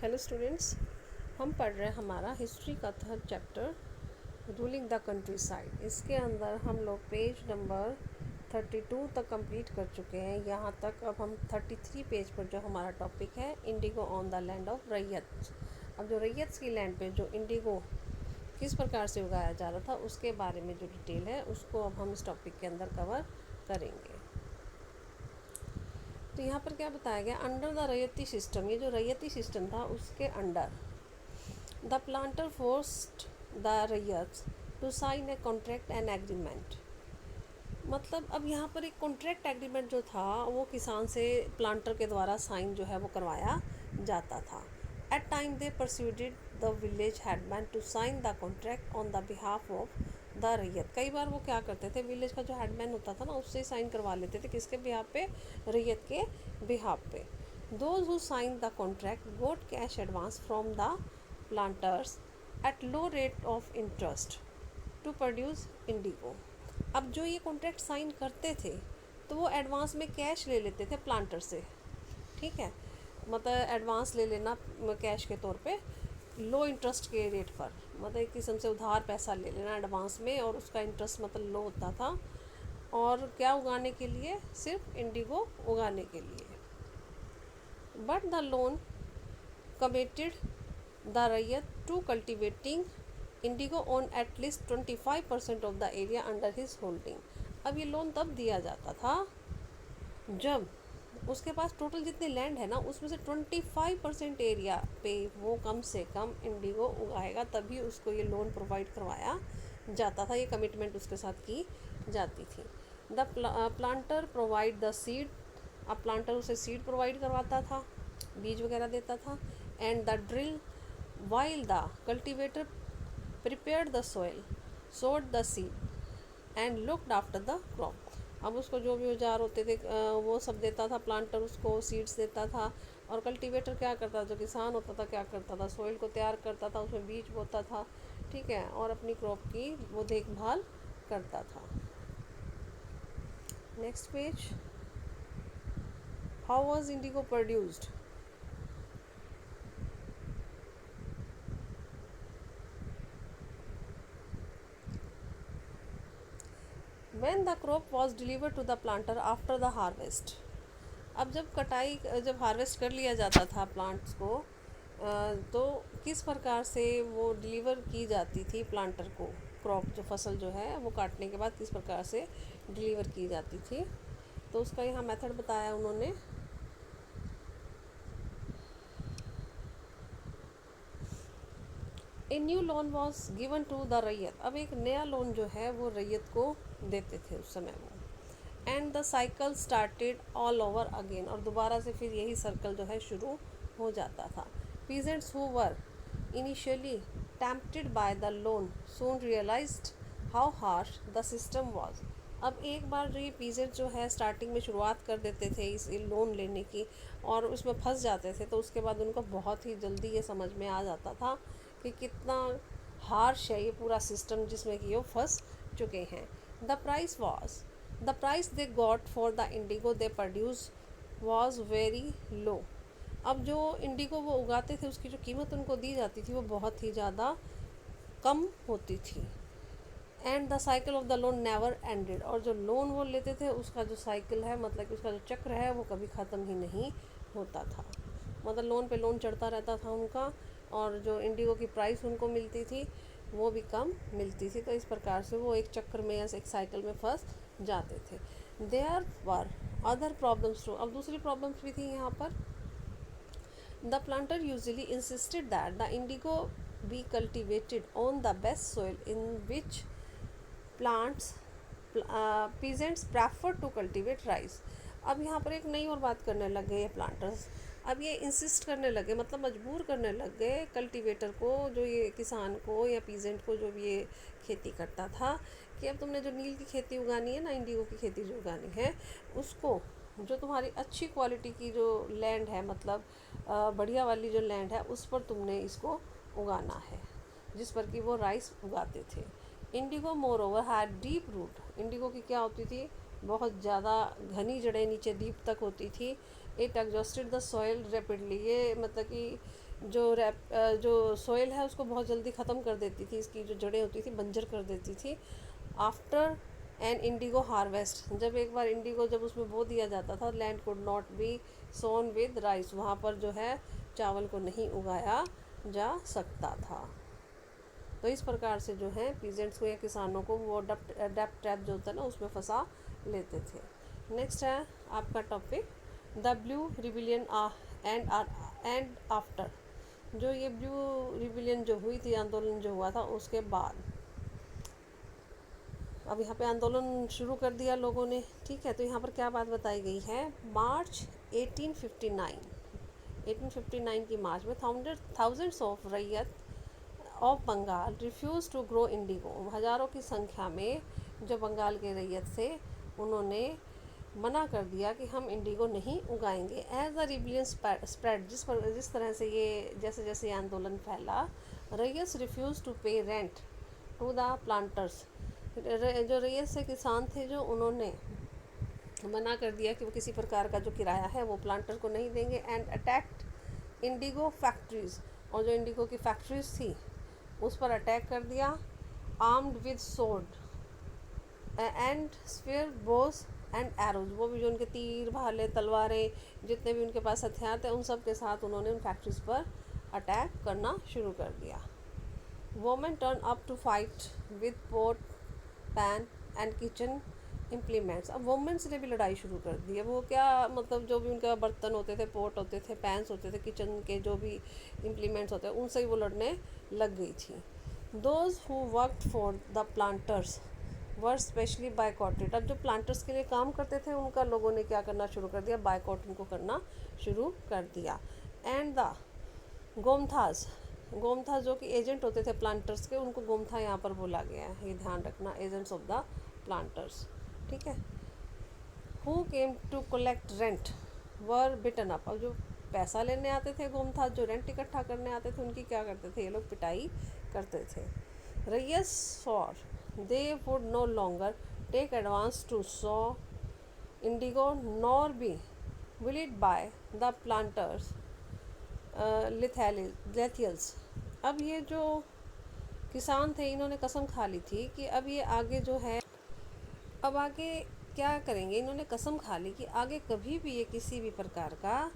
Hello students, हम पढ़ रहे हैं हमारा हिस्ट्री का third chapter ruling the country side. इसके अंदर हम लोग पेज नंबर 32 तक कंप्लीट कर चुके हैं। यहाँ तक अब हम 33 पेज पर जो हमारा टॉपिक है Indigo on the land of रैयत। अब जो रैयत की लैंड पे जो इंडिगो किस प्रकार से उगाया जा रहा था उसके बारे में जो डिटेल है उसको अब हम इस टॉपिक के अंदर कवर करेंगे। तो यहाँ पर क्या बताया गया, अंडर द रैयती सिस्टम, ये जो रैयती सिस्टम था उसके under the planter forced the ryots to sign a contract and agreement. मतलब अब यहाँ पर एक कॉन्ट्रैक्ट एग्रीमेंट जो था वो किसान से प्लांटर के द्वारा साइन जो है वो करवाया जाता था। At time they persuaded the village headman to sign the contract on the behalf of the ryot. कई बार वो क्या करते थे, विलेज का जो हेडमैन होता था ना उससे साइन करवा लेते थे। किसके बिहाफ पे? रैयत के बिहाफ पे। Those who sign the contract got cash advance from the planters at low rate of interest to produce indigo. अब जो ये कॉन्ट्रैक्ट साइन करते थे तो वो एडवांस में कैश ले लेते थे प्लांटर से, ठीक है। मतलब एडवांस ले लेना कैश के तौर पे लो इंटरेस्ट के रेट पर, मतलब एक किस्म से उधार पैसा ले लेना एडवांस में, और उसका इंटरेस्ट मतलब लो होता था। और क्या उगाने के लिए? सिर्फ इंडिगो उगाने के लिए। But the loan committed the ryot to cultivating indigo on at least 25% of the area under his holding. अब ये लोन तब दिया जाता था जब उसके पास टोटल जितनी लैंड है ना उसमें से 25% एरिया पे वो कम से कम इंडिगो उगाएगा, तभी उसको ये लोन प्रोवाइड करवाया जाता था। ये कमिटमेंट उसके साथ की जाती थी। The planter provide the seed. अब प्लांटर उसे सीड प्रोवाइड करवाता था, बीज वगैरह देता था। And the drill while the cultivator prepared the soil, sowed the seed and looked after the crop. अब उसको जो भी औजार होते थे वो सब देता था, प्लांटर उसको सीड्स देता था, और कल्टीवेटर क्या करता था, जो किसान होता था क्या करता था, सॉइल को तैयार करता था, उसमें बीज बोता था, ठीक है, और अपनी क्रॉप की वो देखभाल करता था। Next page, how was Indigo produced. When the crop was delivered to the planter after the harvest। अब जब हार्वेस्ट कर लिया जाता था प्लांट्स को तो किस प्रकार से वो डिलीवर की जाती थी प्लांटर को, क्रॉप जो फसल जो है वो काटने के बाद किस प्रकार से डिलीवर की जाती थी, तो उसका यहाँ मेथड बताया उन्होंने। A new loan was given to the ryot. अब एक नया लोन जो है वो रैयत को देते थे उस समय वो। And the cycle started all over again, और दोबारा से फिर यही सर्कल जो है शुरू हो जाता था। Peasants who were initially tempted by the loan soon realised how harsh the system was. अब एक बार जो ये पीजेंट जो है स्टार्टिंग में शुरुआत कर देते थे इस लोन लेने की और उसमें फंस जाते थे, तो उसके बाद उनको बहुत ही जल्दी ये समझ में आ जाता था कि कितना हार्श है ये पूरा सिस्टम जिसमें कि वो फंस चुके हैं। The price they got for the Indigo they produce was very low. अब जो इंडिगो वो उगाते थे उसकी जो कीमत उनको दी जाती थी वो बहुत ही ज़्यादा कम होती थी। And the cycle of the loan never ended, और जो लोन वो लेते थे उसका जो साइकिल है, मतलब कि उसका जो चक्र है वो कभी ख़त्म ही नहीं होता था। मतलब लोन पे लोन चढ़ता रहता था उनका, और जो इंडिगो की प्राइस उनको मिलती थी वो भी कम मिलती थी। तो इस प्रकार से वो एक चक्कर में या एक साइकिल में फंस जाते थे। There were other problems too. अब दूसरी प्रॉब्लम्स भी थी यहाँ पर। The planter usually insisted that the indigo be cultivated on the best soil in which plants peasants prefer to cultivate rice. अब यहाँ पर एक नई और बात करने लग गए ये प्लांटर्स। अब ये इंसिस्ट करने लगे, मतलब मजबूर करने लग गए कल्टीवेटर को, जो ये किसान को या पीजेंट को जो भी ये खेती करता था, कि अब तुमने जो नील की खेती उगानी है ना, इंडिगो की खेती जो उगानी है उसको, जो तुम्हारी अच्छी क्वालिटी की जो लैंड है, मतलब बढ़िया वाली जो लैंड है उस पर तुमने इसको उगाना है, जिस पर कि वो राइस उगाते थे। Indigo moreover had deep root. Indigo की क्या होती थी? बहुत ज़्यादा घनी जड़ें नीचे डीप तक होती थी। It exhausted the soil rapidly, ये मतलब कि जो सॉइल है उसको बहुत जल्दी ख़त्म कर देती थी, इसकी जो जड़ें होती थी बंजर कर देती थी। आफ्टर एन इंडिगो हार्वेस्ट, जब एक बार इंडिगो जब उसमें बो दिया जाता था, land could not be Son with rice, वहाँ पर जो है चावल को नहीं उगाया जा सकता था। तो इस प्रकार से जो है पीजेंट्स को या किसानों को वो डेप्ट ट्रैप जो होता है ना उसमें फंसा लेते थे। नेक्स्ट है आपका topic the blue rebellion and after, जो ये ब्लू रिबिलियन जो हुई थी, आंदोलन जो हुआ था उसके बाद, अब यहाँ पे आंदोलन शुरू कर दिया लोगों ने, ठीक है। तो यहाँ पर क्या बात बताई गई है, मार्च 1859 की मार्च में thousands of ryot of Bengal refuse to grow indigo, हज़ारों की संख्या में जो बंगाल के रैयत थे उन्होंने मना कर दिया कि हम इंडिगो नहीं उगाएंगे। एज द रिबिलियन स्प्रेड, जिस तरह से ये जैसे जैसे ये आंदोलन फैला, रैयत रिफ्यूज़ टू पे रेंट टू द प्लांटर्स, जो रैयत से किसान थे जो उन्होंने मना कर दिया कि वो किसी प्रकार का जो किराया है वो प्लांटर को नहीं देंगे। एंड अटैक्ड इंडिगो फैक्ट्रीज़, और जो इंडिगो की फैक्ट्रीज थी उस पर अटैक कर दिया। Armed with sword and spear bows and arrows, वो भी जो उनके तीर भाले तलवारें जितने भी उनके पास हथियार थे उन सब के साथ उन्होंने उन फैक्ट्रीज पर अटैक करना शुरू कर दिया। Women turn up to fight with pot pan and kitchen implements, अब वुमेंस ने भी लड़ाई शुरू कर दी है। वो क्या मतलब जो भी उनका बर्तन होते थे, पोट होते थे, पैंस होते थे, किचन के जो भी इम्प्लीमेंट्स होते हैं उनसे ही वो लड़ने लग गई थी। Those who worked for the planters were specially बायकॉटेड, अब जो प्लांटर्स के लिए काम करते थे उनका लोगों ने क्या करना शुरू कर दिया, बायकॉट उनको करना शुरू कर दिया। एंड द गोमथास, गोमथा जो कि एजेंट होते थे प्लांटर्स के, उनको गोमथा यहाँ पर बोला गया है, ये ध्यान रखना, एजेंट्स ऑफ द प्लांटर्स, ठीक है। Who came to collect rent were beaten up, अब जो पैसा लेने आते थे गोमथा, जो रेंट इकट्ठा करने आते थे उनकी क्या करते थे ये लोग, पिटाई करते थे। Ryots for they would no longer take advance to sow indigo nor be bullied by the planters lathiyals, अब ये जो किसान थे इन्होंने कसम खा ली थी कि अब ये आगे जो है, अब आगे क्या करेंगे, इन्होंने कसम खा ली कि आगे कभी भी ये किसी भी प्रकार का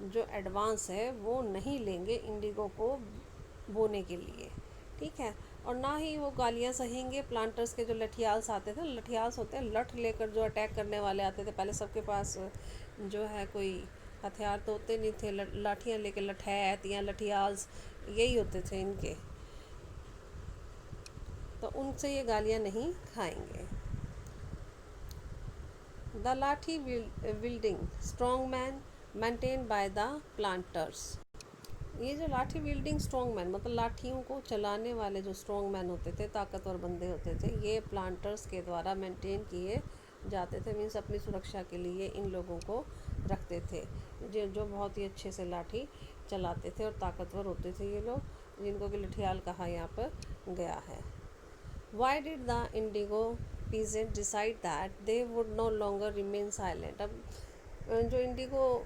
जो एडवांस है वो नहीं लेंगे इंडिगो को बोने के लिए, ठीक है। और ना ही वो गालियाँ सहेंगे प्लांटर्स के जो लठियाल्स आते थे, लठियाल्स होते हैं लठ लेकर जो अटैक करने वाले आते थे, पहले सबके पास जो है कोई हथियार तो होते नहीं थे, लाठियाँ लेके लठैत या लठियाल्स यही होते थे इनके, तो उनसे ये गालियाँ नहीं खाएंगे। The lathi wielding strongman maintain by the planters, ये जो लाठी विल्डिंग स्ट्रॉन्ग मैन मतलब लाठियों को चलाने वाले जो स्ट्रॉन्ग मैन होते थे, ताकतवर बंदे होते थे, ये प्लांटर्स के द्वारा मेंटेन किए जाते थे। मीन्स अपनी सुरक्षा के लिए इन लोगों को रखते थे जो बहुत ही अच्छे से लाठी चलाते थे और ताकतवर होते थे ये लोग, जिनको कि लठियाल कहा यहाँ पर गया है। Why did the Indigo peasant decide that they would no longer remain silent, अब जो इंडिगो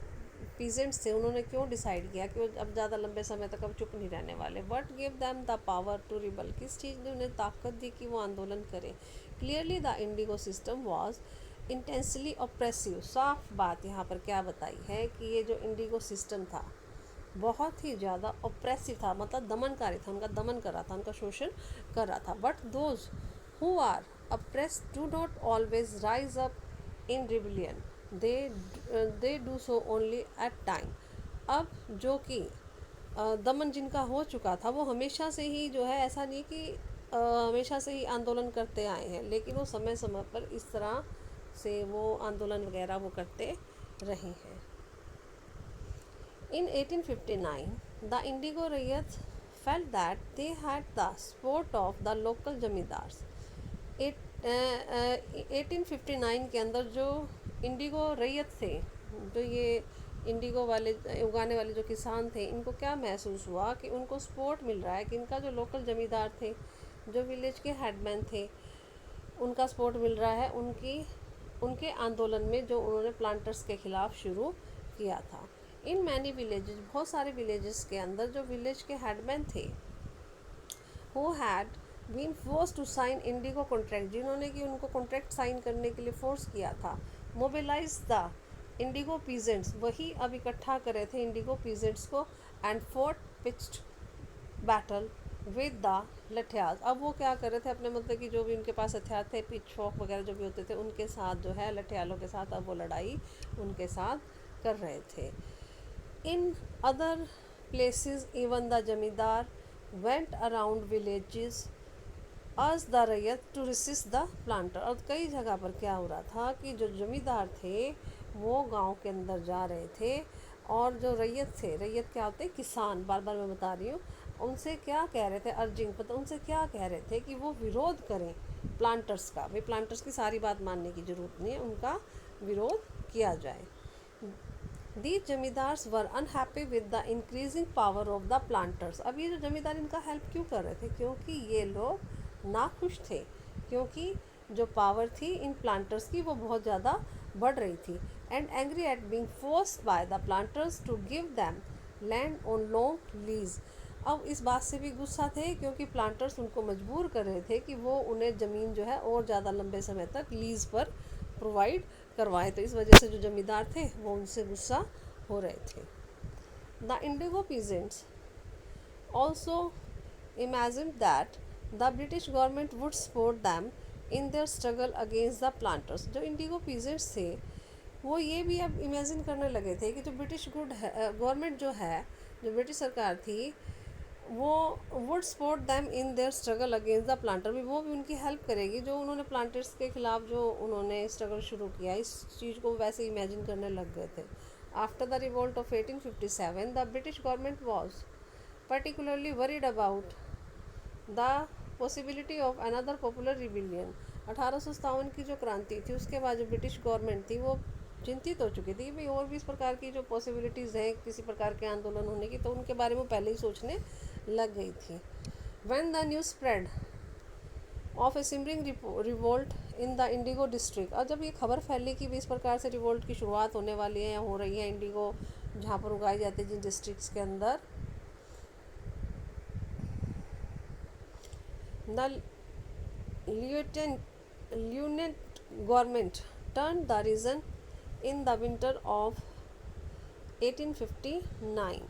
पीजेंट्स थे उन्होंने क्यों डिसाइड किया कि वो अब ज़्यादा लंबे समय तक अब चुप नहीं रहने वाले। What give them the power to rebel, किस चीज़ ने उन्हें ताकत दी कि वो आंदोलन करें। Clearly the Indigo system was intensely oppressive, साफ बात यहाँ पर क्या बताई है कि ये जो इंडिगो सिस्टम था बहुत ही ज़्यादा ऑप्रेसिव था, मतलब दमनकारी था, उनका दमन कर रहा था, उनका शोषण कर रहा था। But those who are oppressed do not always rise up in rebellion, they do so only at time, अब जो कि दमन जिनका हो चुका था वो हमेशा से ही जो है, ऐसा नहीं कि हमेशा से ही आंदोलन करते आए हैं, लेकिन वो समय समय पर इस तरह से वो आंदोलन वगैरह वो करते रहे हैं। In 1859, the Indigo Rayats felt that they had the support of the local zamindars. 1859 के अंदर जो इंडिगो रैयत थे, जो ये इंडिगो वाले उगाने वाले जो किसान थे, इनको क्या महसूस हुआ कि उनको सपोर्ट मिल रहा है, कि इनका जो लोकल ज़मींदार थे, जो विलेज के हेडमैन थे, उनका सपोर्ट मिल रहा है उनके आंदोलन में जो उन्होंने प्लांटर्स के ख़िलाफ़ शुरू किया था। इन मैनी विलेजेस, बहुत सारे विलेजेस के अंदर जो विलेज के हेडमैन थे, who had been force to sign indigo contract, जिन्होंने कि उनको कॉन्ट्रैक्ट साइन करने के लिए फोर्स किया था, मोबिलाइज द इंडिगो पीजेंट्स, वही अब इकट्ठा करे थे इंडिगो पीजेंट्स को, and fought pitched battle with the lathiyals. अब वो क्या कर रहे थे, अपने मतलब कि जो भी उनके पास हथियार थे, पिच फॉक वगैरह जो भी होते थे, उनके साथ जो है लठियालों के साथ अब वो लड़ाई उनके साथ कर रहे थे। In other places even the जमींदार वेंट अराउंड विलेजेस आज the ryot to resist the planter. और कई जगह पर क्या हो रहा था कि जो जमींदार थे वो गांव के अंदर जा रहे थे, और जो रैयत थे, रैयत क्या होते हैं, किसान, बार बार मैं बता रही हूँ, उनसे क्या कह रहे थे, अर्जिंग पता उनसे क्या कह रहे थे कि वो विरोध करें प्लांटर्स का। भाई प्लांटर्स की सारी बात मानने की ज़रूरत नहीं है, उनका विरोध किया जाए। These zamindars were unhappy with the increasing power of the planters. अब ये जो जमींदार इनका हेल्प क्यों कर रहे थे, क्योंकि ये लोग नाखुश थे, क्योंकि जो पावर थी इन प्लांटर्स की वो बहुत ज़्यादा बढ़ रही थी, and angry at being forced by the planters to give them land on long lease. अब इस बात से भी गुस्सा थे क्योंकि प्लांटर्स उनको मजबूर कर रहे थे कि वो उन्हें ज़मीन जो है और ज़्यादा लंबे समय तक लीज पर प्रोवाइड करवाए, तो इस वजह से जो जमींदार थे वो उनसे गुस्सा हो रहे थे। The Indigo peasants also imagine that the British government would support them in their struggle against the planters. जो इंडिगो पीजेंट्स थे वो ये भी अब इमेजिन करने लगे थे कि जो ब्रिटिश गवर्नमेंट जो है, जो ब्रिटिश सरकार थी, वो would support them in their struggle against the planter, भी वो भी उनकी हेल्प करेगी, जो उन्होंने प्लांटर्स के खिलाफ जो उन्होंने स्ट्रगल शुरू किया, इस चीज़ को वैसे इमेजिन करने लग गए थे। After the revolt of 1857 the British government was particularly worried about the possibility of another popular rebellion. 1857 की जो क्रांति थी उसके बाद जो ब्रिटिश गवर्नमेंट थी वो चिंतित हो चुकी थी कि भाई और भी इस प्रकार की जो पॉसिबिलिटीज़ हैं किसी प्रकार के आंदोलन होने की, तो उनके बारे में पहले ही सोचने लग गई थी। When the news spread of A simmering revolt in the indigo district, और जब ये खबर फैली कि भी इस प्रकार से रिवोल्ट की शुरुआत होने वाली है या हो रही है इंडिगो जहाँ पर उगाई जाती है जिन डिस्ट्रिक्ट्स के अंदर, the lieutenant governor turn the region in the winter of 1859।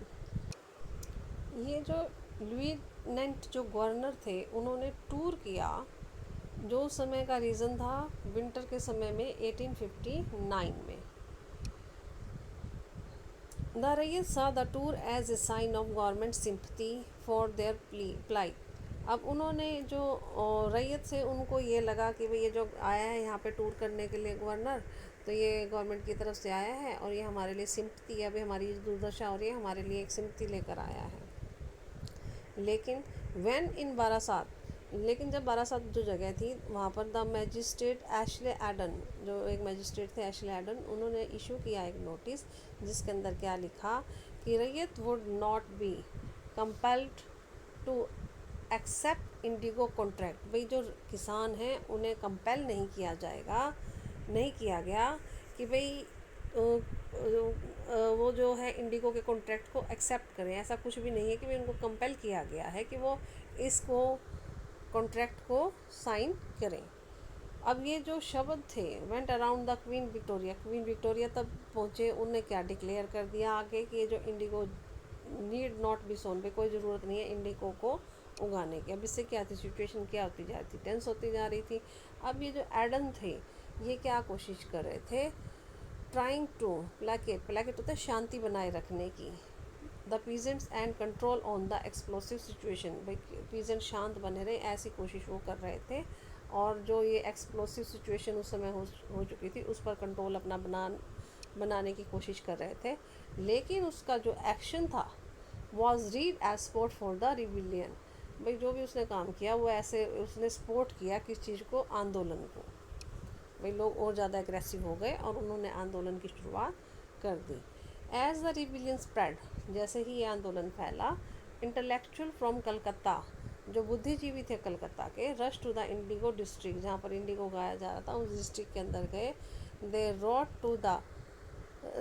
ये जो ल्यूनेंट जो गवर्नर थे उन्होंने टूर किया, जो उस समय का रीज़न था विंटर के समय में 1859 में। The ryot saw the tour as a sign of government sympathy for their plight. अब उन्होंने जो रैयत से उनको ये लगा कि भाई ये जो आया है यहाँ पे टूर करने के लिए गवर्नर, तो ये गवर्नमेंट की तरफ से आया है और ये हमारे लिए सिंपथी है, अभी हमारी दुर्दशा हो रही है, हमारे लिए एक सिंपथी लेकर आया है। लेकिन व्हेन इन बारासात, लेकिन जब बारासात जो जगह थी वहाँ पर द मैजिस्ट्रेट एशले एडन, जो एक मैजिस्ट्रेट थे एशले एडन, उन्होंने इशू किया एक नोटिस जिसके अंदर क्या लिखा कि ryot would not be compelled to accept indigo contract. भाई जो किसान हैं उन्हें कंपेल नहीं किया जाएगा, नहीं किया गया कि भाई वो जो है इंडिगो के कॉन्ट्रैक्ट को एक्सेप्ट करें, ऐसा कुछ भी नहीं है कि भाई उनको कंपेल किया गया है कि वो इसको कॉन्ट्रैक्ट को साइन करें। अब ये जो शब्द थे went around the queen Victoria, queen Victoria तब पहुँचे, उन्हें क्या डिक्लेयर कर दिया आगे कि ये जो इंडिगो नीड नॉट बी सोन, पे कोई ज़रूरत नहीं है इंडिगो को उगाने की। अब इससे क्या थी, सिचुएशन क्या होती जा रही थी, टेंस होती जा रही थी। अब ये जो एडन थे ये क्या कोशिश कर रहे थे, ट्राइंग टू प्लाकेट, प्लाकेट होता है शांति बनाए रखने की, the peasants and control on the explosive situation, भाई पीजेंट शांत बने रहे ऐसी कोशिश वो कर रहे थे, और जो ये एक्सप्लोसिव सिचुएशन उस समय हो चुकी थी उस पर कंट्रोल अपना बनाने की कोशिश कर रहे थे। लेकिन उसका जो एक्शन था was read as support for the rebellion, भाई जो भी उसने काम किया वो ऐसे उसने सपोर्ट किया किस चीज़ को, आंदोलन को। भाई लोग और ज़्यादा एग्रेसिव हो गए और उन्होंने आंदोलन की शुरुआत कर दी। एज द रिबिलियन स्प्रेड, जैसे ही ये आंदोलन फैला, इंटेलेक्चुअल फ्रॉम कलकत्ता, जो बुद्धिजीवी थे कलकत्ता के, rush to the indigo district, जहाँ पर इंडिगो उगाया जा रहा था उस डिस्ट्रिक्ट के अंदर गए। They wrote to the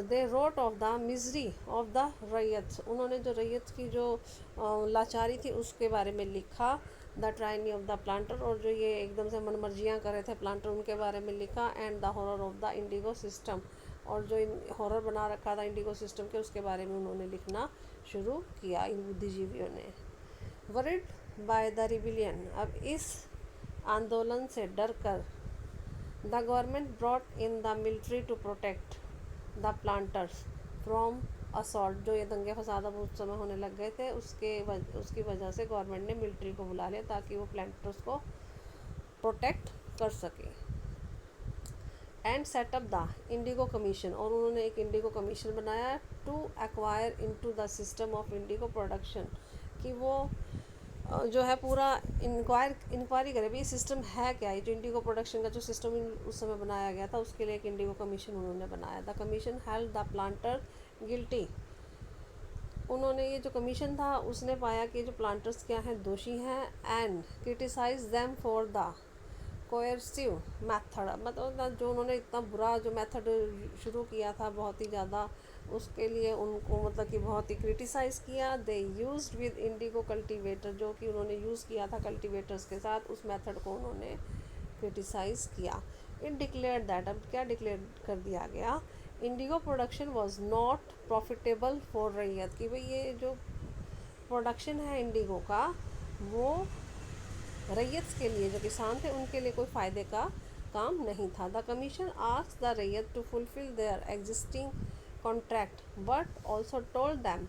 they wrote of the misery of the ryot, उन्होंने जो रैयत की जो लाचारी थी उसके बारे में लिखा। द ट्राइनी ऑफ द प्लांटर, और जो ये एकदम से मनमर्जियाँ कर रहे थे प्लांटर उनके बारे में लिखा। And the horror of the Indigo system, और जो हॉरर बना रखा था इंडिगो सिस्टम के उसके बारे में उन्होंने लिखना शुरू किया इन बुद्धिजीवियों ने। वरिड बाय द रिबिलियन, अब इस आंदोलन से डर कर the government brought in the military to protect the planters from assault, जो ये दंगे फसाद अब उस समय होने लग गए थे उसकी वजह से गवर्नमेंट ने मिलिट्री को बुला लिया ताकि वो प्लांटर्स को प्रोटेक्ट कर सके। And set up the indigo commission, और उन्होंने एक इंडिगो कमीशन बनाया to acquire into the system of indigo production, कि वो जो है पूरा इंक्वायरी करे भाई सिस्टम है क्या, ये जो इंडिगो प्रोडक्शन का जो सिस्टम उस समय बनाया गया था उसके लिए एक इंडिगो कमीशन उन्होंने बनाया। The commission held the planter guilty, उन्होंने ये जो कमीशन था उसने पाया कि जो प्लांटर्स क्या हैं दोषी हैं। And criticise them for the coercive method, मतलब जो उन्होंने इतना बुरा जो मेथड शुरू किया था बहुत ही ज़्यादा, उसके लिए उनको मतलब कि बहुत ही क्रिटिसाइज़ किया। They used with Indigo cultivator, जो कि उन्होंने यूज़ किया था कल्टीवेटर्स के साथ, उस मेथड को उन्होंने क्रिटिसाइज़ किया। इट डिक्लेयर दैट, अब क्या डिक्लेयर कर दिया गया, Indigo production was not profitable for रैयत, कि भाई ये जो प्रोडक्शन है इंडिगो का वो रैयत के लिए, जो किसान थे उनके लिए कोई फ़ायदे का काम नहीं था। The commission asked the ryot to fulfil their existing contract but also told them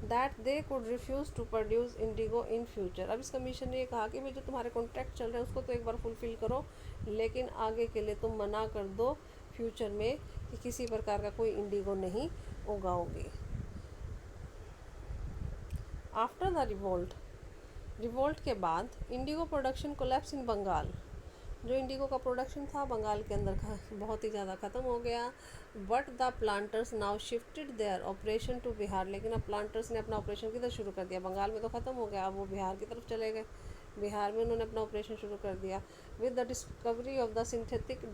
that they could refuse to produce indigo in future. अब इस कमीशन ने ये कहा कि भाई जो तुम्हारे कॉन्ट्रैक्ट चल रहे हैं उसको तो एक बार फुलफ़िल करो, लेकिन आगे के लिए तुम मना कर दो फ्यूचर में कि किसी प्रकार का कोई इंडिगो नहीं उगाओगे। आफ्टर द रिवोल्ट के बाद indigo production collapse in Bengal, जो इंडिगो का प्रोडक्शन था बंगाल के अंदर का बहुत ही ज़्यादा ख़त्म हो गया। But the planters now shifted their operation to Bihar, लेकिन अब प्लांटर्स ने अपना ऑपरेशन किधर शुरू कर दिया, बंगाल में तो ख़त्म हो गया, अब वो बिहार की तरफ चले गए। बिहार में उन्होंने अपना ऑपरेशन शुरू कर दिया। With the discovery of the synthetic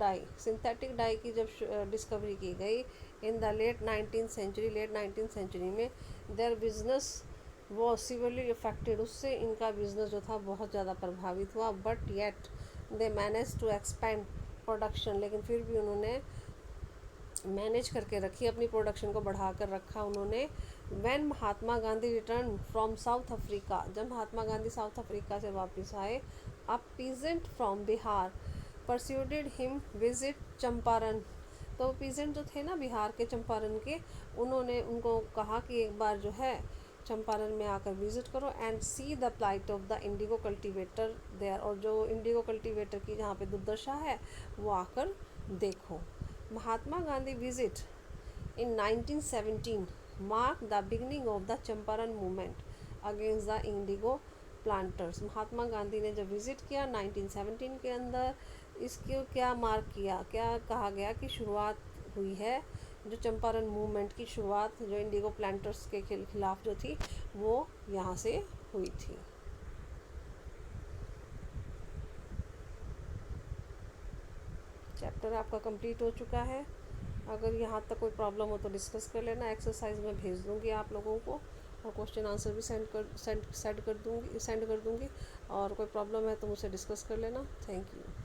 dye की जब डिस्कवरी की गई in the late 19th century में, देयर बिजनेस वो सीवियरली इफेक्टेड, उससे इनका बिजनेस जो था बहुत ज़्यादा प्रभावित हुआ। But yet they manage to expand production, लेकिन फिर भी उन्होंने मैनेज करके रखी, अपनी प्रोडक्शन को बढ़ा कर रखा उन्होंने। When Mahatma Gandhi return from South Africa, जब महात्मा गांधी साउथ अफ्रीका से वापस आए, a peasant from Bihar persuaded him visit Champaran, तो पीजेंट जो थे ना बिहार के चंपारण के, उन्होंने उनको कहा कि एक बार जो है चंपारण में आकर विजिट करो and see the plight of the indigo cultivator there, और जो इंडिगो कल्टीवेटर की जहाँ पे दुर्दशा है वो आकर देखो। Mahatma Gandhi visit in 1917 mark the beginning of the Champaran movement against the indigo planters. Mahatma Gandhi ने जब विज़िट किया 1917 के अंदर, इसको क्या मार्क किया, क्या कहा गया कि शुरुआत हुई है जो चंपारण मूवमेंट की शुरुआत जो इंडिगो प्लांटर्स के खिलाफ जो थी वो यहाँ से हुई थी। चैप्टर आपका कंप्लीट हो चुका है। अगर यहाँ तक कोई प्रॉब्लम हो तो डिस्कस कर लेना, एक्सरसाइज में भेज दूँगी आप लोगों को, और क्वेश्चन आंसर भी सेंड कर दूँगी, और कोई प्रॉब्लम है तो मुझसे डिस्कस कर लेना। Thank you.